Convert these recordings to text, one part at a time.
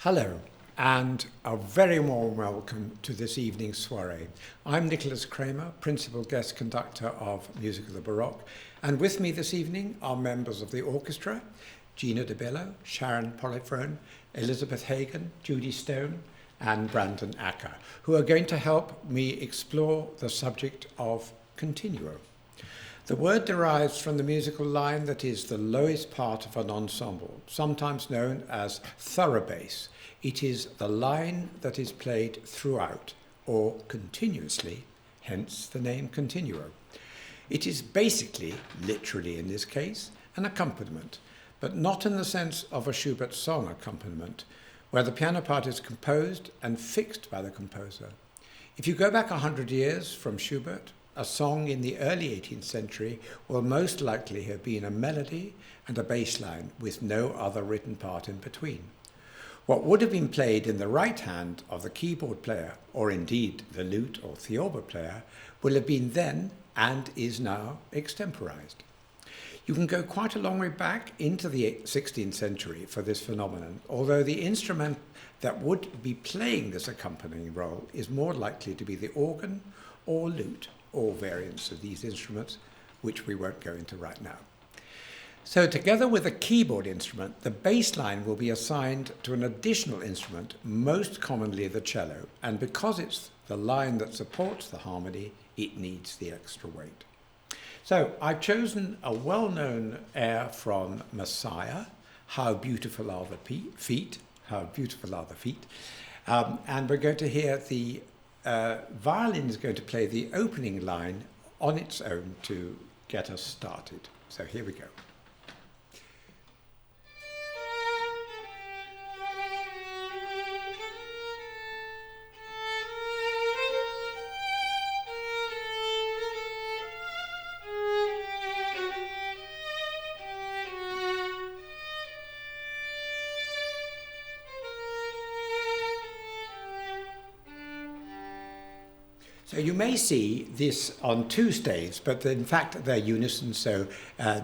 Hello, and a very warm welcome to this evening's soirée. I'm Nicholas Kraemer, Principal Guest Conductor of Music of the Baroque, and with me this evening are members of the orchestra, Gina De Bello, Sharon Polifrone, Elizabeth Hagan, Judy Stone, and Brandon Acker, who are going to help me explore the subject of Continuo. The word derives from the musical line that is the lowest part of an ensemble, sometimes known as thorough bass. It is the line that is played throughout, or continuously, hence the name Continuo. It is basically, literally in this case, an accompaniment, but not in the sense of a Schubert song accompaniment, where the piano part is composed and fixed by the composer. If you go back 100 years from Schubert, a song in the early 18th century will most likely have been a melody and a bass line with no other written part in between. What would have been played in the right hand of the keyboard player, or indeed the lute or theorbo player, will have been then and is now extemporized. You can go quite a long way back into the 16th century for this phenomenon, although the instrument that would be playing this accompanying role is more likely to be the organ or lute, or variants of these instruments, which we won't go into right now. So together with a keyboard instrument, the bass line will be assigned to an additional instrument, most commonly the cello, and because it's the line that supports the harmony, it needs the extra weight. So I've chosen a well-known air from Messiah, How Beautiful Are the Feet, How Beautiful Are the Feet, and we're going to hear the violin is going to play the opening line on its own to get us started. So here we go. So you may see this on two staves, but in fact they're unison, so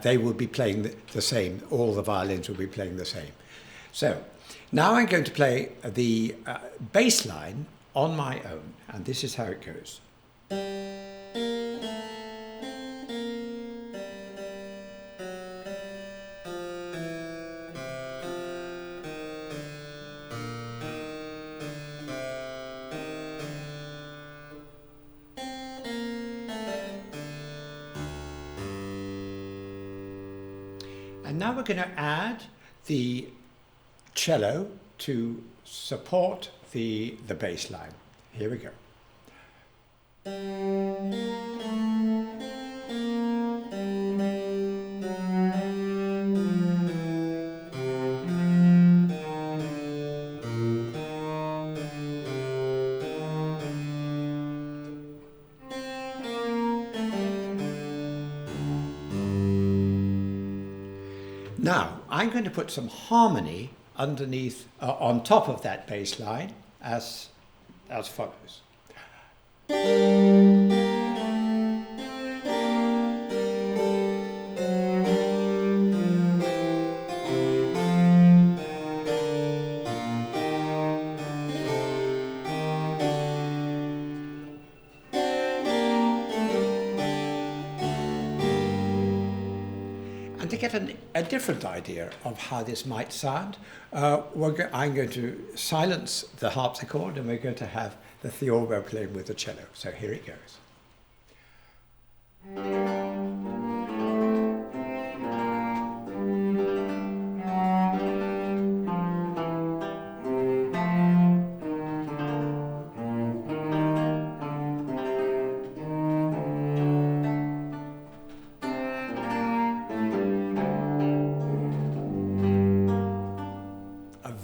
they will be playing the same. All the violins will be playing the same. So now I'm going to play the bass line on my own, and this is how it goes. And now we're going to add the cello to support the bass line. Here we go. Now, I'm going to put some harmony underneath, on top of that bass line as follows. And to get a different idea of how this might sound, I'm going to silence the harpsichord and we're going to have the theorbo playing with the cello. So here it goes.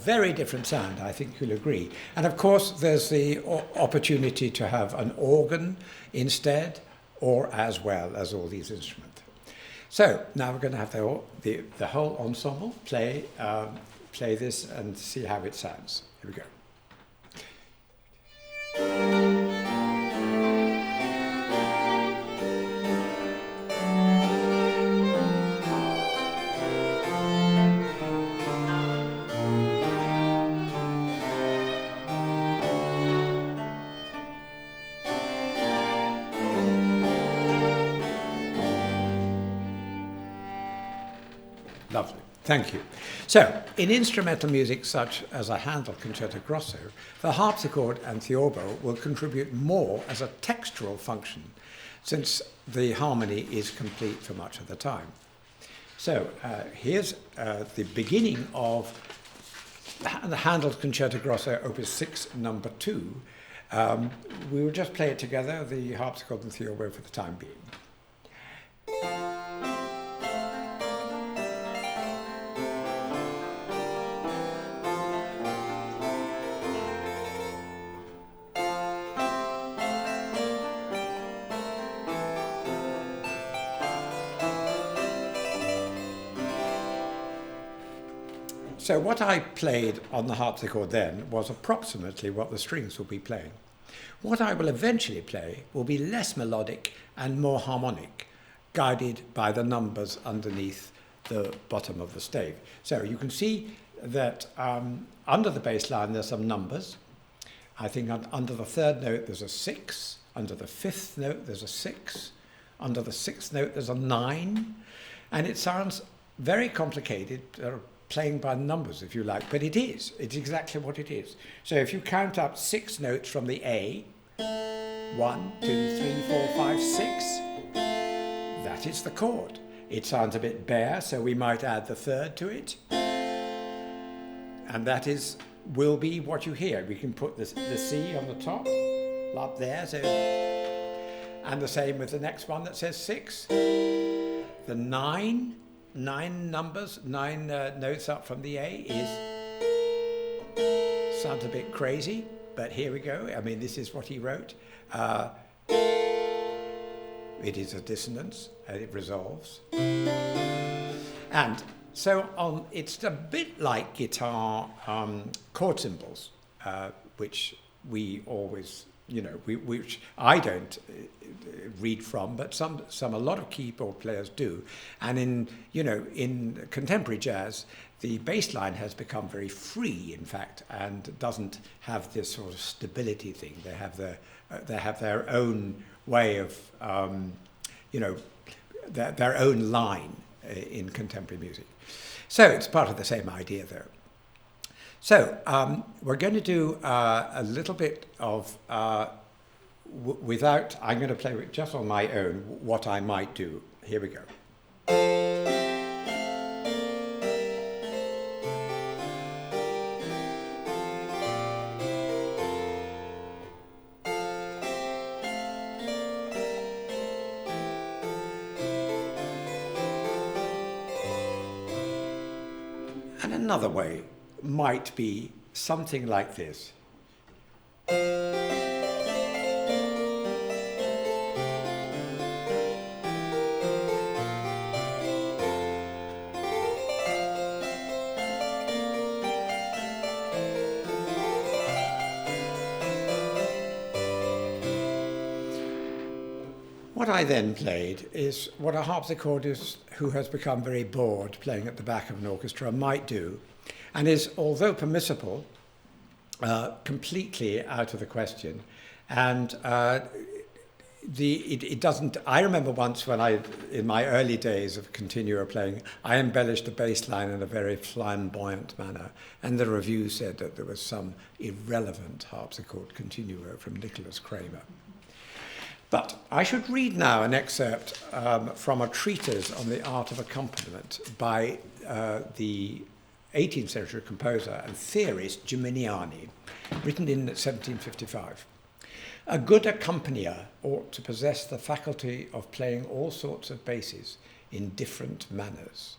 Very different sound, I think you'll agree. And of course, there's the opportunity to have an organ instead, or as well as all these instruments. So now we're going to have the whole ensemble play this and see how it sounds. Here we go. Lovely. Thank you. So, in instrumental music such as a Handel Concerto Grosso, the harpsichord and theorbo will contribute more as a textural function, since the harmony is complete for much of the time. So, here's the beginning of the Handel Concerto Grosso, Opus 6, number 2. We will just play it together, the harpsichord and theorbo, for the time being. So what I played on the harpsichord then was approximately what the strings will be playing. What I will eventually play will be less melodic and more harmonic, guided by the numbers underneath the bottom of the stave. So you can see that under the bass line there's some numbers. I think under the third note there's a 6, under the fifth note there's a 6, under the sixth note there's a 9, and it sounds very complicated, playing by numbers, if you like, but it is. It's exactly what it is. So if you count up 6 notes from the A, 1, 2, 3, 4, 5, 6, that is the chord. It sounds a bit bare, so we might add the third to it. And that will be what you hear. We can put the C on the top, up there, so, and the same with the next one that says 6. The 9 numbers, 9 notes up from the A sounds a bit crazy, but here we go. I mean, this is what he wrote. It is a dissonance, and it resolves. And so it's a bit like guitar chord symbols, which we always, which I don't read from, but a lot of keyboard players do. And in contemporary jazz, the bass line has become very free, in fact, and doesn't have this sort of stability thing. They have their own way of, their own line in contemporary music. So it's part of the same idea, though. So we're going to do a little bit of, I'm going to play with just on my own what I might do. Here we go. And another way might be something like this. What I then played is what a harpsichordist who has become very bored playing at the back of an orchestra might do, and is, although permissible, completely out of the question. And it doesn't. I remember once when in my early days of Continuo playing, I embellished the bass line in a very flamboyant manner, and the review said that there was some irrelevant harpsichord Continuo from Nicholas Kraemer. But I should read now an excerpt from a treatise on the art of accompaniment by the 18th century composer and theorist Gimignani, written in 1755. A good accompanier ought to possess the faculty of playing all sorts of basses in different manners,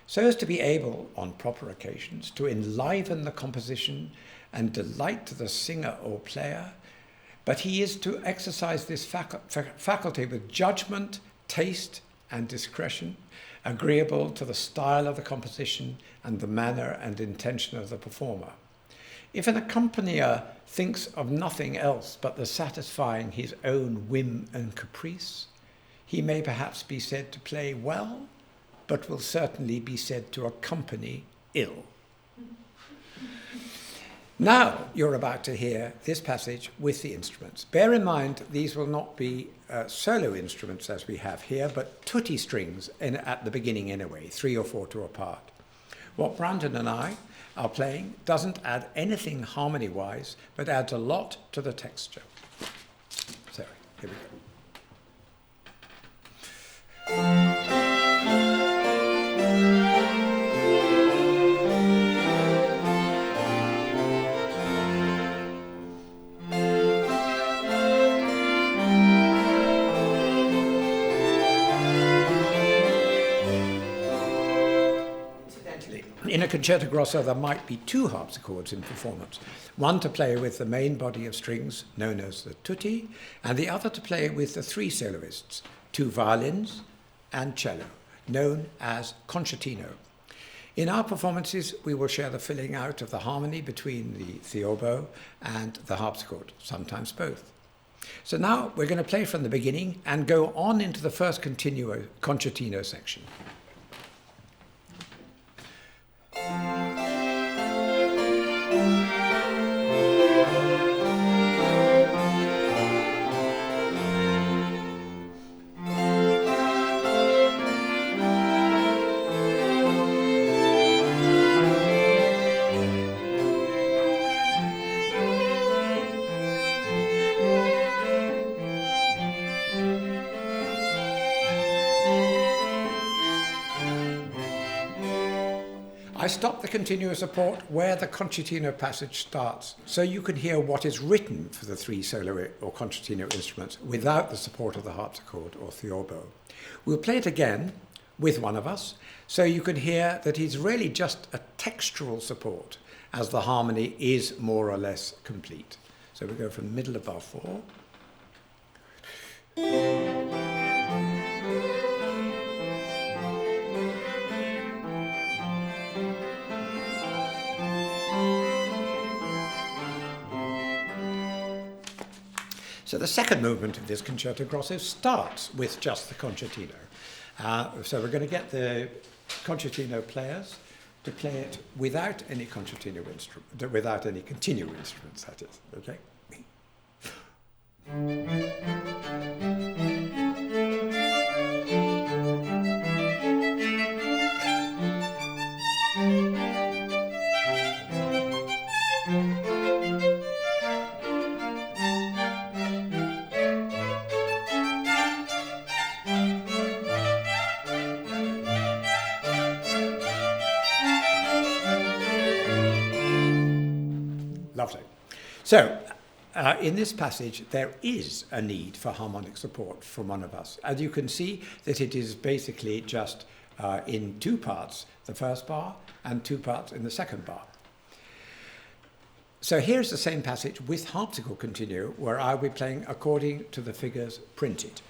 so as to be able, on proper occasions, to enliven the composition and delight the singer or player, but he is to exercise this faculty with judgment, taste, and discretion, agreeable to the style of the composition and the manner and intention of the performer. If an accompanier thinks of nothing else but the satisfying his own whim and caprice, he may perhaps be said to play well, but will certainly be said to accompany ill. Now you're about to hear this passage with the instruments. Bear in mind these will not be solo instruments as we have here, but tutti strings at the beginning anyway, 3 or 4 to a part. What Brandon and I are playing doesn't add anything harmony-wise, but adds a lot to the texture. So, here we go. In a concerto grosso, there might be 2 harpsichords in performance, one to play with the main body of strings, known as the tutti, and the other to play with the 3 soloists, 2 violins and cello, known as concertino. In our performances, we will share the filling out of the harmony between the theorbo and the harpsichord, sometimes both. So now we're going to play from the beginning and go on into the first continuo concertino section. I stopped the continuo support where the concertino passage starts, so you can hear what is written for the 3 solo or concertino instruments without the support of the harpsichord or theorbo. We'll play it again with one of us, so you can hear that it's really just a textural support, as the harmony is more or less complete. So we go from middle above 4. So the second movement of this concerto grosso starts with just the concertino. So we're going to get the concertino players to play it without any concertino instrument, without any continuo instruments, that is. Okay. Lovely. So, in this passage, there is a need for harmonic support from one of us. As you can see, that it is basically just in 2 parts, the first bar, and 2 parts in the second bar. So here's the same passage with harpsichord continuo, where I'll be playing according to the figures printed.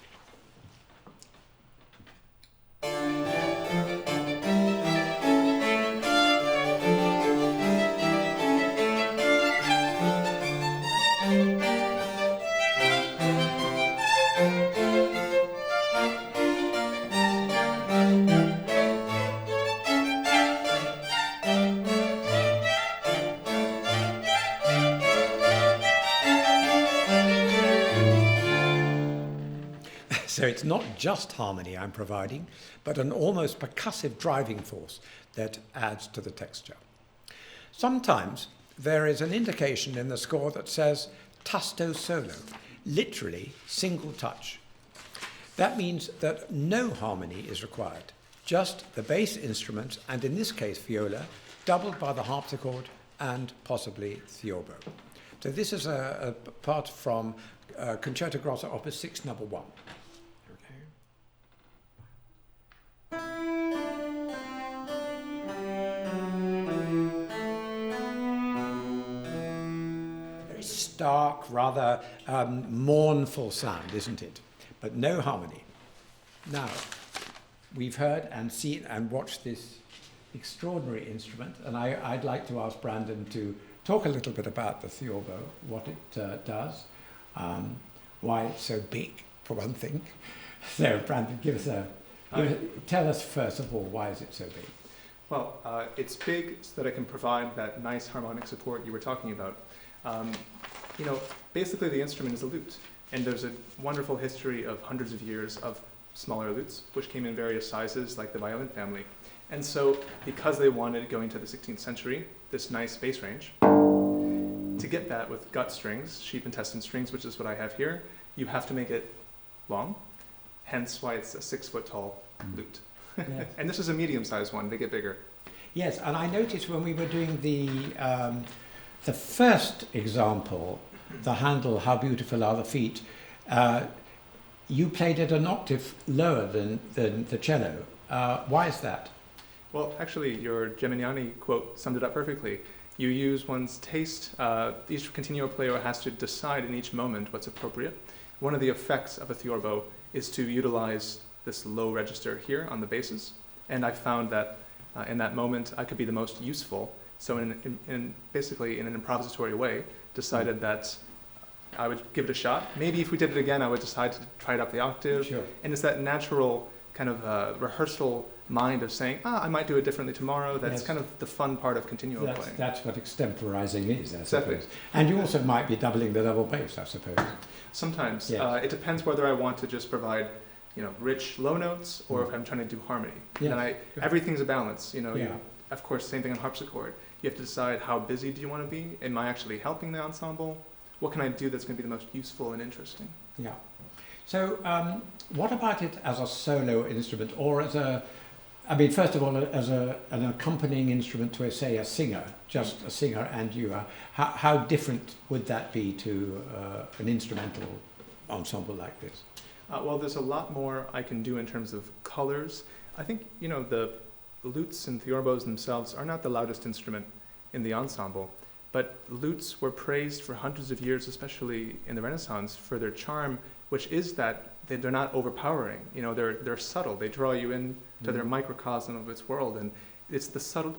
So it's not just harmony I'm providing, but an almost percussive driving force that adds to the texture. Sometimes there is an indication in the score that says tasto solo, literally single touch. That means that no harmony is required, just the bass instruments, and in this case viola, doubled by the harpsichord and possibly theorbo. So this is a part from Concerto Grosso Opus 6, number 1. Stark, rather mournful sound, isn't it? But no harmony. Now, we've heard and seen and watched this extraordinary instrument, and I'd like to ask Brandon to talk a little bit about the theorbo, what it does, why it's so big, for one thing. So, Brandon, tell us first of all, why is it so big? Well, it's big so that I can provide that nice harmonic support you were talking about. Basically the instrument is a lute, and there's a wonderful history of hundreds of years of smaller lutes, which came in various sizes, like the violin family. And so, because they wanted, going to the 16th century, this nice bass range, to get that with gut strings, sheep intestine strings, which is what I have here, you have to make it long, hence why it's a 6-foot tall lute. Yes. And this is a medium-sized one, they get bigger. Yes, and I noticed when we were doing the first example, the Handel, How Beautiful Are the Feet, you played it an octave lower than the cello. Why is that? Well, actually, your Geminiani quote summed it up perfectly. You use one's taste. Each continuo player has to decide in each moment what's appropriate. One of the effects of a theorbo is to utilize this low register here on the basses, and I found that in that moment I could be the most useful. So basically in an improvisatory way, decided that I would give it a shot. Maybe if we did it again, I would decide to try it up the octave. Sure. And it's that natural kind of rehearsal mind of saying, I might do it differently tomorrow. That's kind of the fun part of continuo playing. That's what extemporizing is, I exactly. suppose. And you also might be doubling the double bass, I suppose. Sometimes. Yes. It depends whether I want to just provide rich low notes or if I'm trying to do harmony. Yes. And everything's a balance. Of course, same thing on harpsichord. You have to decide how busy do you want to be? Am I actually helping the ensemble? What can I do that's going to be the most useful and interesting? Yeah. So what about it as a solo instrument or as first of all, as an accompanying instrument to, say, a singer, just a singer and you? How different would that be to an instrumental ensemble like this? Well, there's a lot more I can do in terms of colors. I think, the lutes and theorbos themselves are not the loudest instrument in the ensemble, but lutes were praised for hundreds of years, especially in the Renaissance, for their charm, which is that they're not overpowering. They're subtle. They draw you in to their microcosm of its world, and it's the subtle,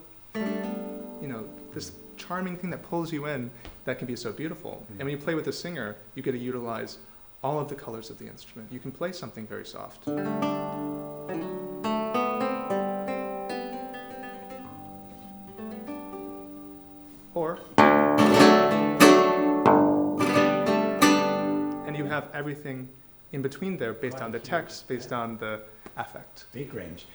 this charming thing that pulls you in that can be so beautiful. And when you play with a singer, you get to utilize all of the colors of the instrument. You can play something very soft. And you have everything in between there based on the text, based on the affect. Big range.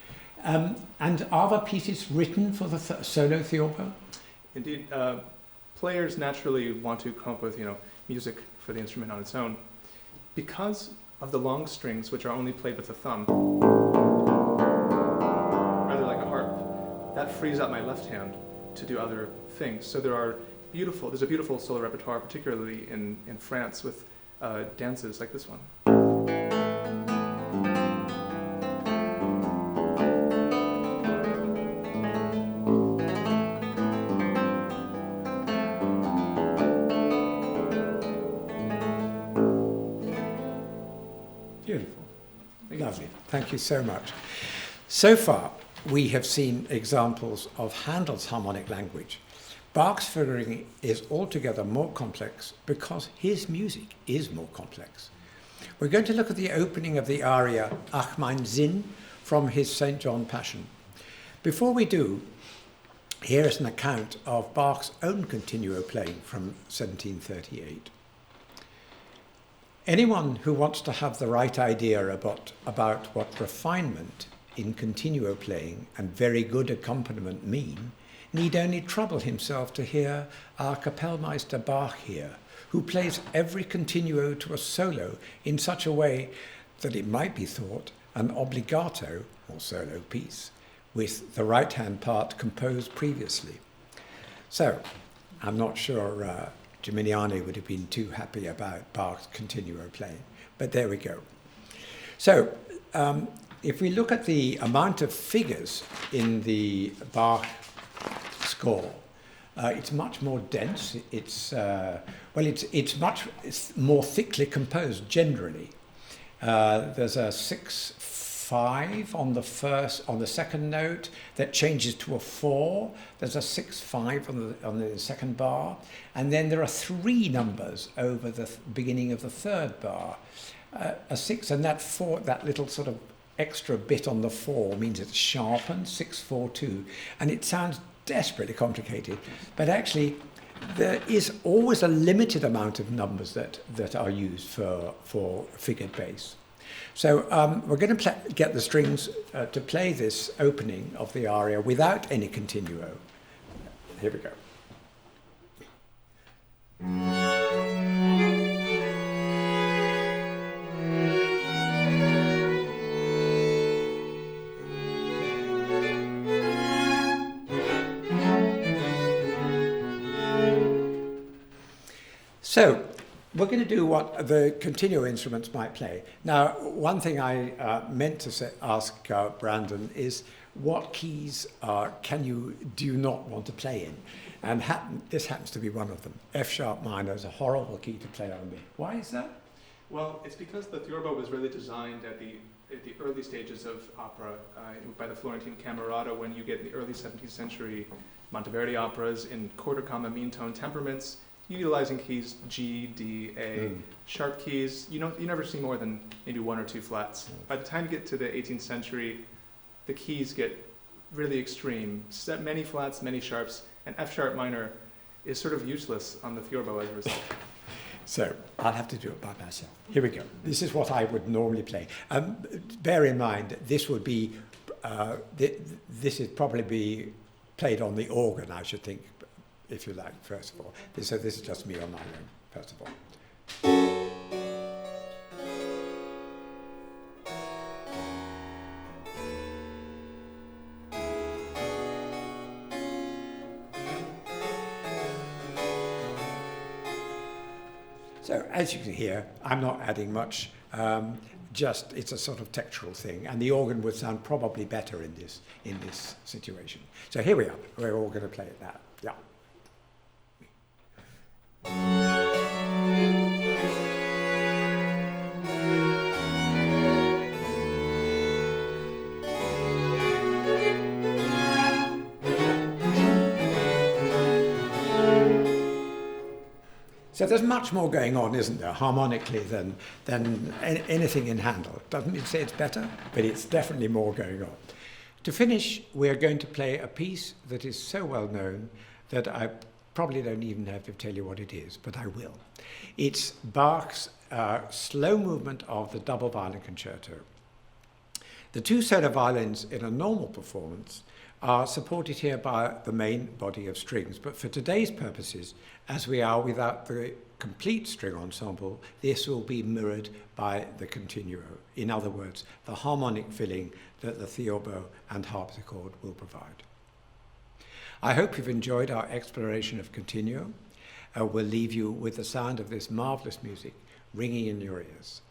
And are there pieces written for the solo theorbo? Indeed. Players naturally want to come up with music for the instrument on its own. Because of the long strings, which are only played with the thumb, rather like a harp, that frees up my left hand to do other things. So there's a beautiful solo repertoire, particularly in France, with dances like this one. Beautiful. Lovely. Thank you so much. So far, we have seen examples of Handel's harmonic language. Bach's figuring is altogether more complex because his music is more complex. We're going to look at the opening of the aria Ach mein Sinn from his St. John Passion. Before we do, here is an account of Bach's own continuo playing from 1738. Anyone who wants to have the right idea about what refinement in continuo playing and very good accompaniment mean need only trouble himself to hear our Kapellmeister Bach here, who plays every continuo to a solo in such a way that it might be thought an obbligato or solo piece with the right hand part composed previously. So I'm not sure Geminiani would have been too happy about Bach's continuo playing, but there we go. So if we look at the amount of figures in the Bach score, it's much more dense. It's more thickly composed generally. There's a 6/5 on the second note that changes to a 4. There's a 6/5 on the second bar, and then there are 3 numbers over the beginning of the third bar, a 6 and that 4, that little sort of extra bit on the 4 means it's sharpened, 6-4-2, and it sounds desperately complicated, but actually there is always a limited amount of numbers that are used for figured bass. So we're going to get the strings to play this opening of the aria without any continuo. Here we go. So we're going to do what the continuo instruments might play. Now, one thing I meant to ask Brandon is, what keys do you not want to play in? And this happens to be one of them. F sharp minor is a horrible key to play on me. Why is that? Well, it's because the theorbo was really designed at the early stages of opera by the Florentine Camerata, when you get in the early 17th century Monteverdi operas in quarter comma mean tone temperaments, utilizing keys G, D, A, sharp keys. You never see more than maybe 1 or 2 flats. By the time you get to the 18th century, the keys get really extreme. Many flats, many sharps, and F sharp minor is sort of useless on the theorbo as a result. So I'll have to do it by myself. Here we go. This is what I would normally play. Bear in mind, this would be, this would probably be played on the organ, I should think, if you like, first of all. So this is just me on my own, first of all. So as you can hear, I'm not adding much, just it's a sort of textural thing, and the organ would sound probably better in this situation. So here we are, we're all going to play it now. Yeah. So there's much more going on, isn't there, harmonically than anything in Handel. Doesn't mean to say it's better, but it's definitely more going on. To finish, we're going to play a piece that is so well known that I probably don't even have to tell you what it is, but I will. It's Bach's slow movement of the double violin concerto. The 2 solo violins in a normal performance are supported here by the main body of strings, but for today's purposes, as we are without the complete string ensemble, this will be mirrored by the continuo. In other words, the harmonic filling that the theorbo and harpsichord will provide. I hope you've enjoyed our exploration of Continuo. We'll leave you with the sound of this marvelous music ringing in your ears.